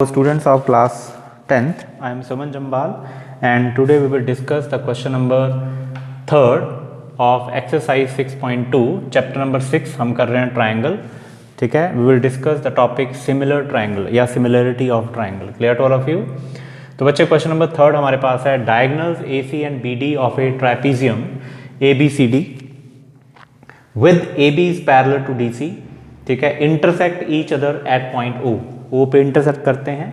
Students of class 10th, I am Suman Jambal and today we will discuss the question number 3rd of exercise 6.2 chapter number 6 हम कर रहे हैं triangle. ठीक है, we will discuss the topic similar triangle या similarity of triangle. Clear to all of you? तो बच्चे question number 3rd हमारे पास है diagonals AC and BD of a trapezium ABCD with AB is parallel to DC. ठीक है, intersect each other at point O. O पे intersect करते हैं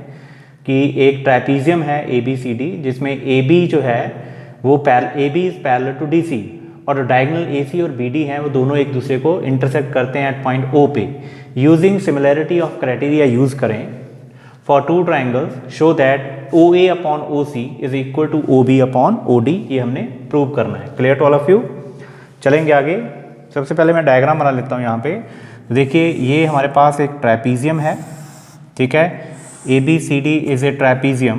कि एक ट्रैपीजियम है ABCD जिसमें AB जो है वो AB is parallel to DC और डायगोनल AC और BD हैं वो दोनों एक दूसरे को इंटरसेक्ट करते हैं एट पॉइंट O पे. Using similarity of criteria use करें for two triangles show that OA upon OC is equal to OB upon OD. ये हमने प्रूव करना है. Clear to all of you? चलेंगे आगे. सबसे पहले मैं डायग्राम बना लेता हूँ यहाँ पे. देखिए ये हमारे पास एक ट्रैपीजियम है. ठीक है, ABCD is a trapezium.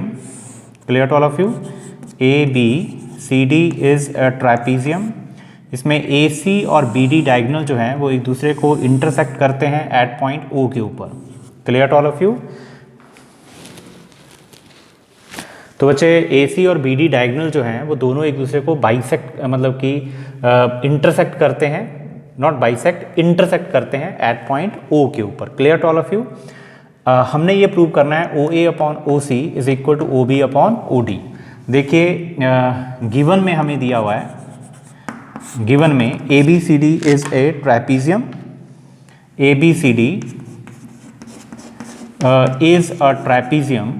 Clear to all of you? ABCD is a trapezium. इसमें AC और BD डायगोनल जो हैं वो एक दूसरे को इंटरसेक्ट करते हैं एट पॉइंट O के ऊपर. Clear to all of you? तो बच्चे AC और BD डायगोनल जो हैं वो दोनों एक दूसरे को बाइसेक्ट मतलब कि इंटरसेक्ट करते हैं, नॉट बाइसेक्ट, इंटरसेक्ट करते हैं एट पॉइंट O के ऊपर. Clear to all of you? हमने ये प्रूव करना है OA upon OC is equal to OB upon OD. देखिए गिवन में हमें दिया हुआ है, गिवन में ABCD is a trapezium. ABCD is a trapezium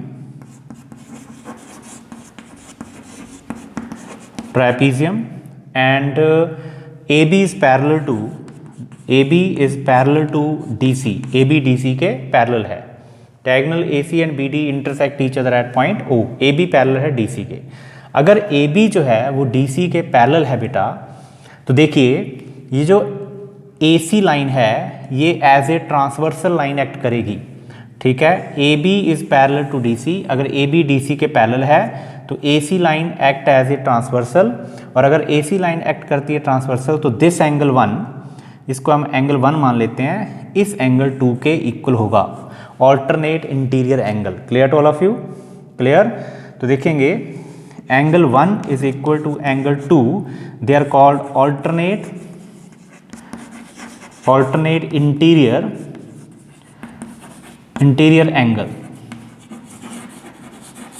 and AB is parallel to DC. AB DC के पैरेलल है. Diagonal AC and BD intersect each other at point O. AB parallel है DC के. अगर AB जो है वो DC के parallel है बेटा, तो देखिए ये जो AC लाइन है ये as a transversal line act करेगी. ठीक है, AB is parallel to DC. अगर AB DC के पैरेलल है तो AC line act as a transversal, और अगर AC लाइन एक्ट करती है ट्रांसवर्सल तो दिस एंगल 1, इसको हम एंगल 1 मान लेते हैं, इस एंगल 2 के इक्वल होगा. Alternate interior angle. Clear to all of you? Clear? तो देखेंगे angle 1 is equal to angle 2. They are called alternate interior angle.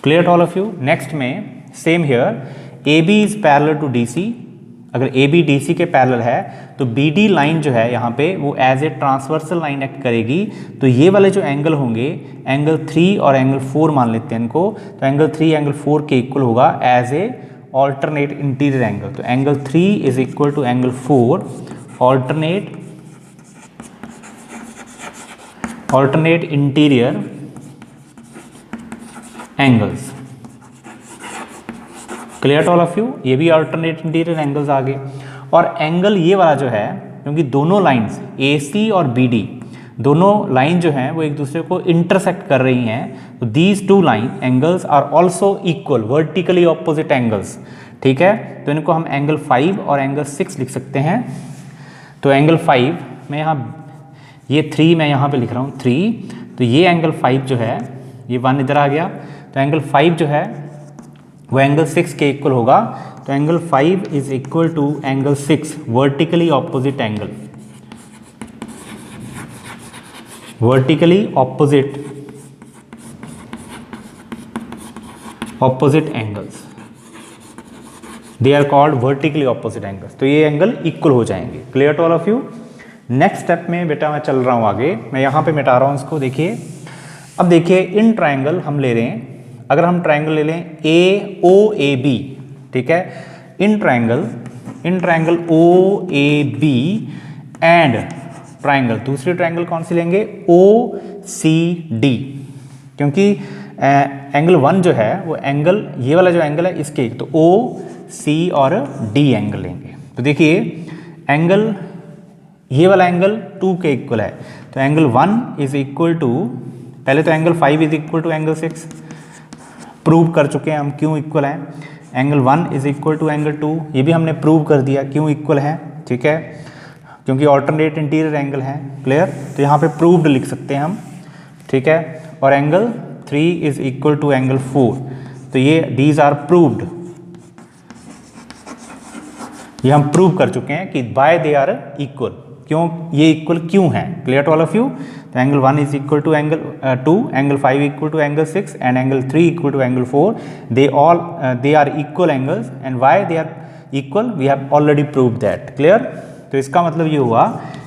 Clear to all of you? Next में same here AB is parallel to DC. अगर AB DC के parallel है तो BD line जो है यहाँ पे वो as a transversal line act करेगी. तो ये वाले जो एंगल होंगे, एंगल 3 और एंगल 4 मान लेते हैं इनको, तो एंगल 3 एंगल 4 के इक्वल होगा as a alternate interior angle. तो angle 3 is equal to angle 4 alternate interior angles. Clear to all of you? ये भी अल्टरनेट इंटीरियर एंगल्स आ गए. और एंगल ये वाला जो है, क्योंकि दोनों लाइंस AC और BD दोनों लाइन जो हैं वो एक दूसरे को इंटरसेक्ट कर रही हैं, तो these two line angles are also equal, vertically opposite angles. ठीक है, तो इनको हम एंगल 5 और एंगल 6 लिख सकते हैं. तो एंगल 5 मैं यहाँ, ये 3 मैं यहाँ पे लिख रहा हूँ 3, तो ये एंगल 5 जो है, ये 1 इधर आ गया, तो एंगल 5 जो है वो एंगल 6 के इक्वल होगा. तो angle 5 is equal to angle 6, vertically opposite angle, vertically opposite angles. They are called vertically opposite angles. तो ये एंगल इक्वल हो जाएंगे. Clear to all of you? Next step में बेटा मैं चल रहा हूँ आगे, मैं यहाँ पे मिटा रहा हूँ इसको. देखिए अब देखिए इन ट्राइंगल हम ले रहे हैं, अगर हम ट्राइंगल ले लें AOAB. ठीक है, in triangle OAB and triangle, दूसरी ट्राइंगल कौन सी लेंगे? OCD. क्योंकि एंगल 1 जो है वो एंगल, ये वाला जो एंगल है इसके, तो OC और D एंगल लेंगे. तो देखिए एंगल, ये वाला एंगल 2 के इक्वल है, तो एंगल 1 इज इक्वल टू, पहले तो angle 5 is equal to angle 6 prove कर चुके हैं हम क्यों इक्वल है. Angle 1 is equal to angle 2, ये भी हमने प्रूव कर दिया क्यों इक्वल है. ठीक है, क्योंकि ऑल्टरनेट इंटीरियर एंगल है. क्लियर? तो यहाँ पे प्रूव्ड लिख सकते हैं हम. ठीक है, और angle 3 is equal to angle 4, तो ये दीज आर प्रूव्ड, ये हम प्रूव कर चुके हैं कि बाय दे आर इक्वल। क्यों ये इक्वल क्यों है? Clear to all of you? तो angle 1 is equal to angle 2, angle 5 equal to angle 6 and angle 3 equal to angle 4, they are equal angles and why they are equal we have already proved that. Clear? तो इसका मतलब ये हुआ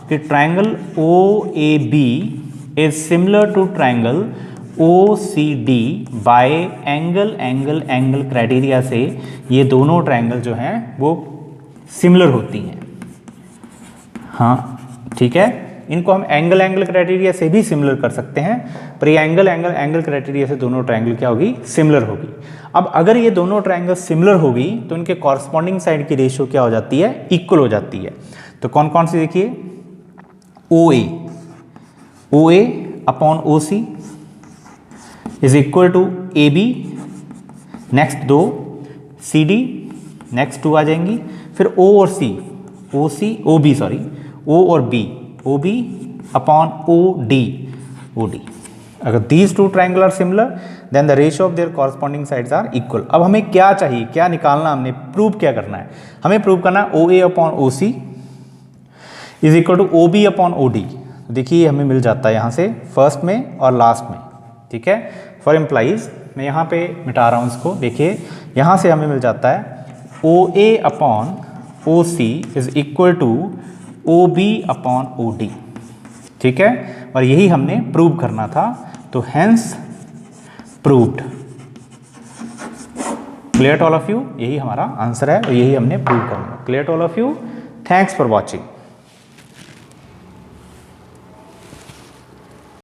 कि triangle OAB is similar to triangle OCD by angle angle angle criteria से ये दोनों triangle जो हैं वो सिमिलर होती हैं। हाँ ठीक है, इनको हम एंगल एंगल क्राइटेरिया से भी सिमिलर कर सकते हैं, पर ये एंगल एंगल एंगल क्राइटेरिया से दोनों ट्राइंगल क्या होगी? सिमिलर होगी। अब अगर ये दोनों ट्राइंगल सिमिलर होगी तो इनके कॉरस्पॉन्डिंग साइड की रेशियो क्या हो जाती है? इक्वल हो जाती है। तो कौन कौन सी देखिए? OA upon OC is equal to AB, next to CD, next 2 आ जाएंगी, फिर O और C, OB सॉरी, O और B, OB अपॉन OD। अगर these two triangle are similar then the ratio of their corresponding sides are equal. अब हमें क्या चाहिए, क्या निकालना, हमने प्रूव क्या करना है? हमें प्रूव करना है OA upon OC is equal to OB upon OD। देखिए हमें मिल जाता है यहाँ से फर्स्ट में और लास्ट में, ठीक है। फॉर एम्प्लाइज मैं यहाँ पे मिटा रहा हूँ इसको, देखिए यहाँ से हमें मिल जाता है OA upon OC is equal to OB upon OD, ठीक है। और यही हमने प्रूव करना था, तो hence proved. Clear to all of you? यही हमारा आंसर है और यही हमने प्रूव करना। Clear to all of you? Thanks for watching.